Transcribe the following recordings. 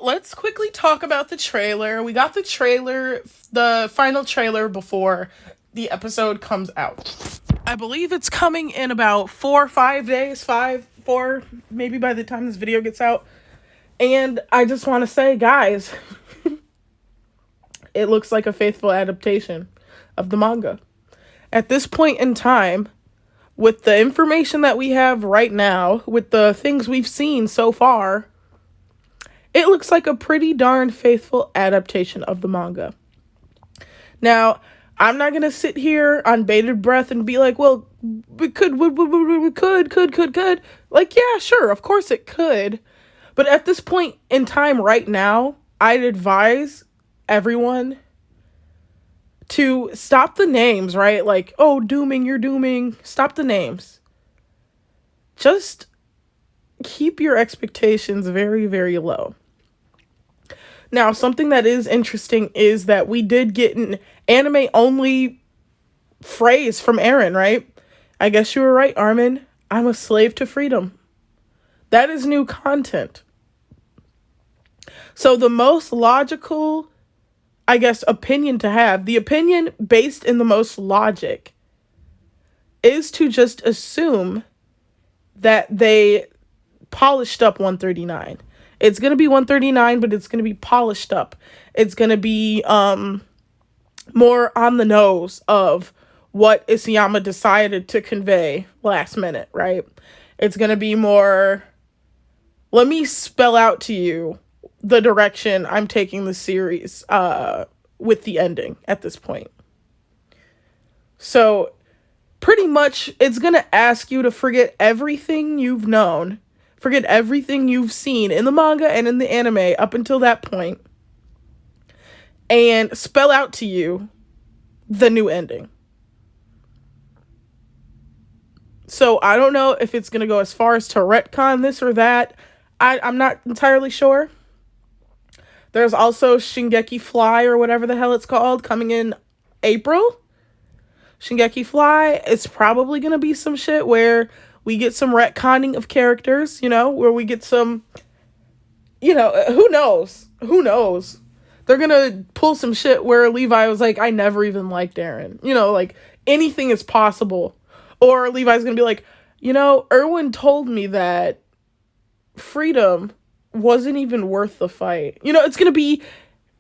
let's quickly talk about the trailer. We got the final trailer before the episode comes out. I believe it's coming in about 4 or 5 days, 4, maybe by the time this video gets out. And I just want to say, guys, it looks like a faithful adaptation of the manga. At this point in time, with the information that we have right now, with the things we've seen so far, it looks like a pretty darn faithful adaptation of the manga. Now, I'm not going to sit here on bated breath and be like, well, we could. Like, yeah, sure, of course it could. But at this point in time right now, I'd advise everyone to stop the names, right? Like, oh, dooming, you're dooming. Stop the names. Just keep your expectations very, very low. Now, something that is interesting is that we did get an anime-only phrase from Eren, right? I guess you were right, Armin. I'm a slave to freedom. That is new content. So the most logical, I guess, opinion to have, the opinion based in the most logic, is to just assume that they polished up 139. It's going to be 139, but it's going to be polished up. It's going to be more on the nose of what Isayama decided to convey last minute, right? It's going to be more, let me spell out to you the direction I'm taking the series with the ending at this point. So pretty much it's going to ask you to forget everything you've known. Forget everything you've seen in the manga and in the anime up until that point, and spell out to you the new ending. So I don't know if it's going to go as far as to retcon this or that. I'm not entirely sure. There's also Shingeki Fly, or whatever the hell it's called, coming in April. Shingeki Fly, it's probably going to be some shit where we get some retconning of characters, where we get some, who knows? Who knows? They're going to pull some shit where Levi was like, I never even liked Eren. Like, anything is possible. Or Levi's going to be like, Erwin told me that freedom wasn't even worth the fight. It's going to be,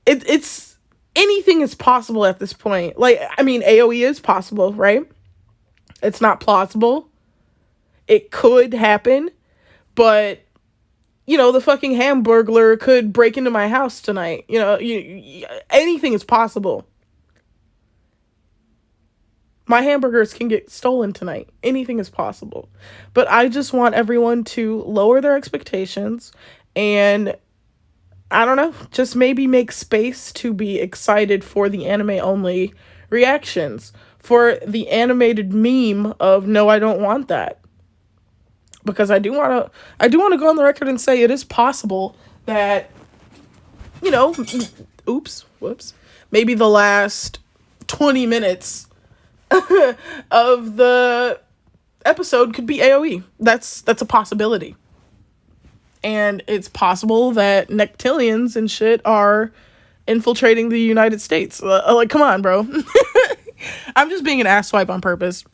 it's, anything is possible at this point. Like, I mean, AoE is possible, right? It's not plausible. It could happen, but, the fucking Hamburglar could break into my house tonight. Anything is possible. My hamburgers can get stolen tonight. Anything is possible. But I just want everyone to lower their expectations and, I don't know, just maybe make space to be excited for the anime-only reactions. For the animated meme of, no, I don't want that. Because I do want to go on the record and say it is possible that, whoops, maybe the last 20 minutes of the episode could be AoE. That's a possibility. And it's possible that Nectilians and shit are infiltrating the United States. Like, come on, bro. I'm just being an asswipe on purpose.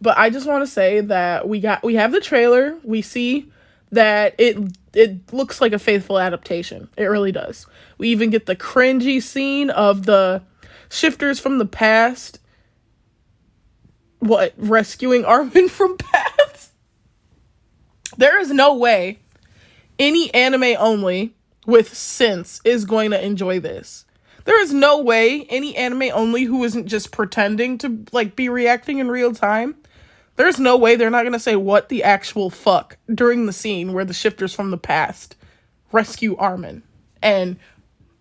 But I just want to say that we have the trailer. We see that it looks like a faithful adaptation. It really does. We even get the cringy scene of the shifters from the past. Rescuing Armin from paths? There is no way any anime only with sense is going to enjoy this. There is no way any anime only who isn't just pretending to, like, be reacting in real time. There's no way they're not going to say what the actual fuck during the scene where the shifters from the past rescue Armin and,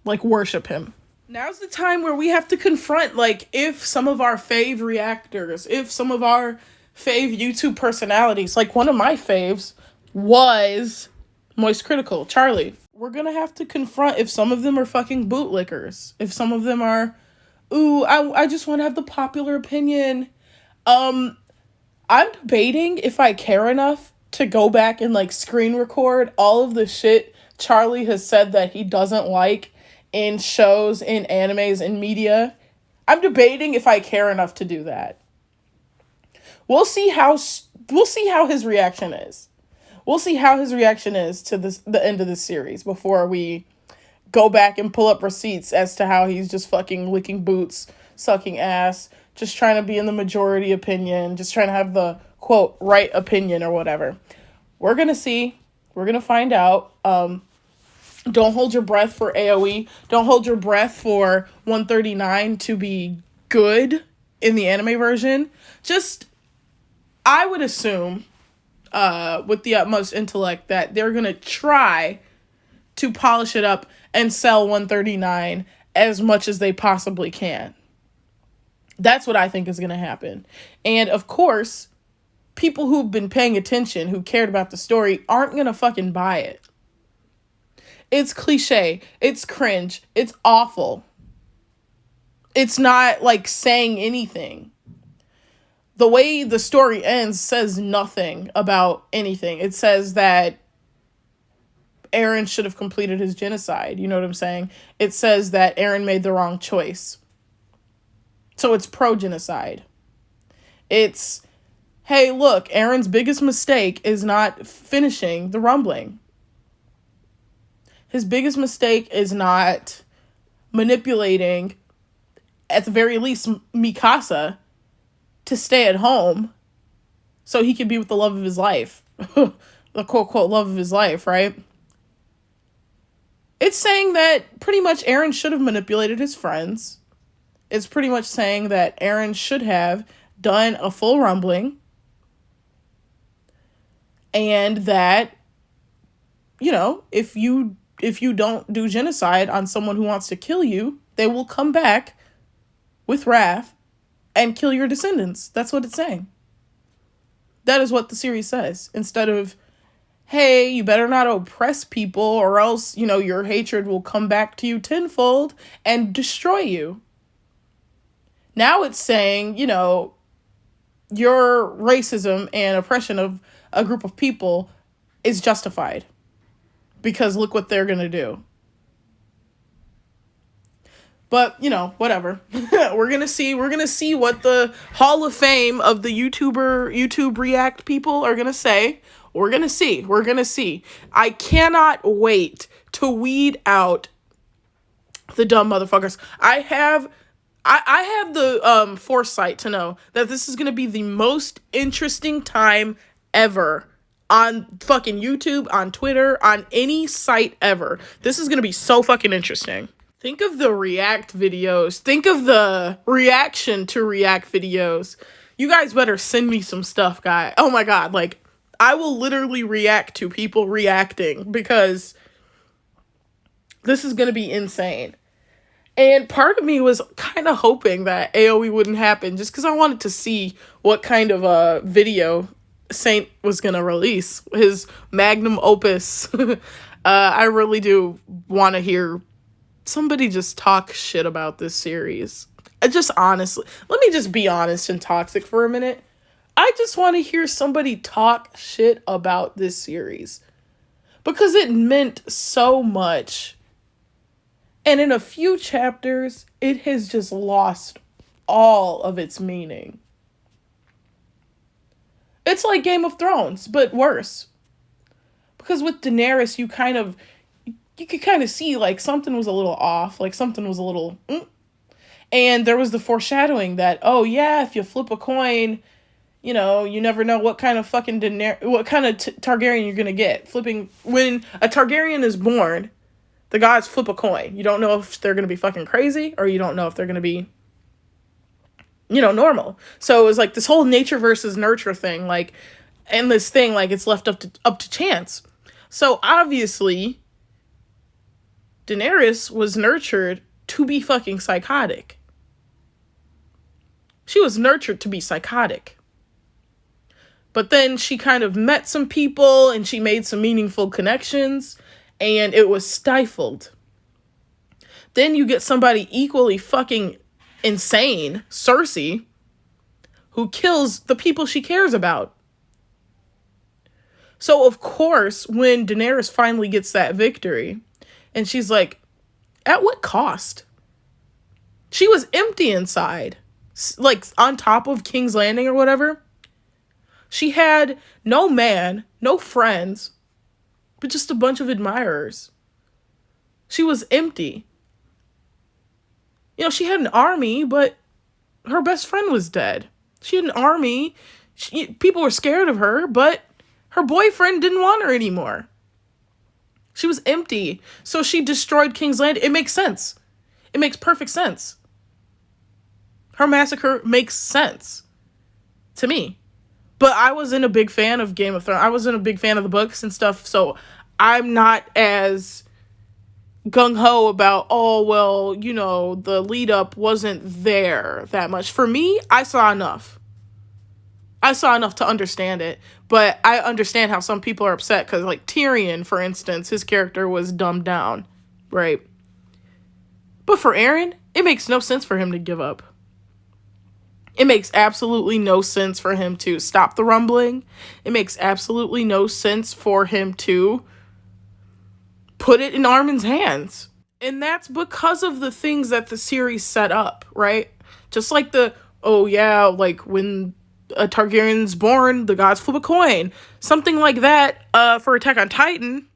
like, worship him. Now's the time where we have to confront, like, if some of our fave reactors, if some of our fave YouTube personalities, like one of my faves was Moist Critical, Charlie. We're going to have to confront if some of them are fucking bootlickers. If some of them are, I just want to have the popular opinion. I'm debating if I care enough to go back and, like, screen record all of the shit Charlie has said that he doesn't like in shows, in animes, in media. I'm debating if I care enough to do that. We'll see how his reaction is. We'll see how his reaction is to the end of this series before we go back and pull up receipts as to how he's just fucking licking boots, sucking ass, just trying to be in the majority opinion, just trying to have the, quote, right opinion or whatever. We're going to see. We're going to find out. Don't hold your breath for AoE. Don't hold your breath for 139 to be good in the anime version. Just, I would assume, with the utmost intellect, that they're going to try to polish it up and sell 139 as much as they possibly can. That's what I think is going to happen. And of course, people who've been paying attention, who cared about the story, aren't going to fucking buy it. It's cliche. It's cringe. It's awful. It's not like saying anything. The way the story ends says nothing about anything. It says that Eren should have completed his genocide. You know what I'm saying? It says that Eren made the wrong choice. So it's pro-genocide. It's, hey, look, Eren's biggest mistake is not finishing the rumbling. His biggest mistake is not manipulating, at the very least, Mikasa to stay at home so he can be with the love of his life. The quote-unquote love of his life, right? It's saying that pretty much Eren should have manipulated his friends. It's pretty much saying that Eren should have done a full rumbling. And that, you know, if you don't do genocide on someone who wants to kill you, they will come back with wrath and kill your descendants. That's what it's saying. That is what the series says. Instead of, hey, you better not oppress people or else, you know, your hatred will come back to you tenfold and destroy you. Now it's saying, you know, your racism and oppression of a group of people is justified. Because look what they're going to do. But, you know, whatever. We're going to see what the Hall of Fame of the YouTube React people are going to say. We're going to see. I cannot wait to weed out the dumb motherfuckers. I have the foresight to know that this is going to be the most interesting time ever on fucking YouTube, on Twitter, on any site ever. This is going to be so fucking interesting. Think of the React videos. Think of the reaction to React videos. You guys better send me some stuff, guy. Oh my God, like, I will literally react to people reacting because this is going to be insane. And part of me was kind of hoping that AoE wouldn't happen just because I wanted to see what kind of a video Saint was going to release. His magnum opus. I really do want to hear somebody just talk shit about this series. Just honestly, let me just be honest and toxic for a minute. I just want to hear somebody talk shit about this series. Because it meant so much. And in a few chapters, it has just lost all of its meaning. It's like Game of Thrones, but worse. Because with Daenerys, you could kind of see like something was a little off, like something was a little... And there was the foreshadowing that, oh yeah, if you flip a coin, you know, you never know what kind of fucking what kind of Targaryen you're gonna get. When a Targaryen is born, the gods flip a coin. You don't know if they're gonna be fucking crazy, or you don't know if they're gonna be, you know, normal. So it was like this whole nature versus nurture thing, like, and this thing, like, it's left up to chance. So obviously, Daenerys was nurtured to be fucking psychotic. She was nurtured to be psychotic. But then she kind of met some people and she made some meaningful connections and it was stifled. Then you get somebody equally fucking insane, Cersei, who kills the people she cares about. So, of course, when Daenerys finally gets that victory, and she's like, at what cost? She was empty inside. Like, on top of King's Landing or whatever. She had no man, no friends, but just a bunch of admirers. She was empty. You know, she had an army, but her best friend was dead. She had an army. People were scared of her, but her boyfriend didn't want her anymore. She was empty. So she destroyed King's Landing. It makes sense. It makes perfect sense. Her massacre makes sense to me. But I wasn't a big fan of Game of Thrones. I wasn't a big fan of the books and stuff, so I'm not as gung-ho about, oh, well, you know, the lead-up wasn't there that much. For me, I saw enough. I saw enough to understand it, but I understand how some people are upset, because, like, Tyrion, for instance, his character was dumbed down, right? But for Eren, it makes no sense for him to give up. It makes absolutely no sense for him to stop the rumbling. It makes absolutely no sense for him to put it in Armin's hands. And that's because of the things that the series set up, right? Just like oh yeah, like when a Targaryen's born, the gods flip a coin. Something like that for Attack on Titan.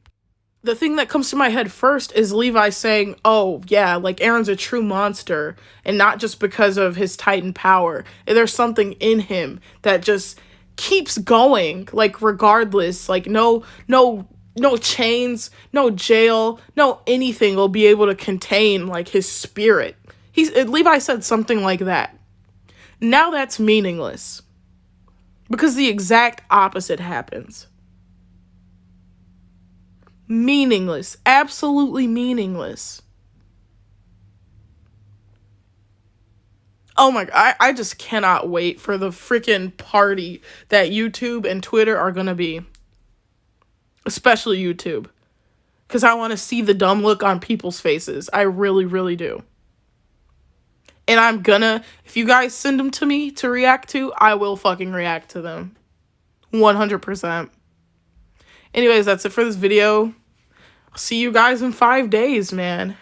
The thing that comes to my head first is Levi saying, oh, yeah, like, Eren's a true monster, and not just because of his Titan power. There's something in him that just keeps going, like, regardless. Like, no chains, no jail, no anything will be able to contain, like, his spirit. Levi said something like that. Now that's meaningless. Because the exact opposite happens. Meaningless. Absolutely meaningless. Oh my god, I just cannot wait for the freaking party that YouTube and Twitter are gonna be. Especially YouTube. Because I want to see the dumb look on people's faces. I really, really do. And I'm gonna, if you guys send them to me to react to, I will fucking react to them. 100%. Anyways, that's it for this video. I'll see you guys in 5 days, man.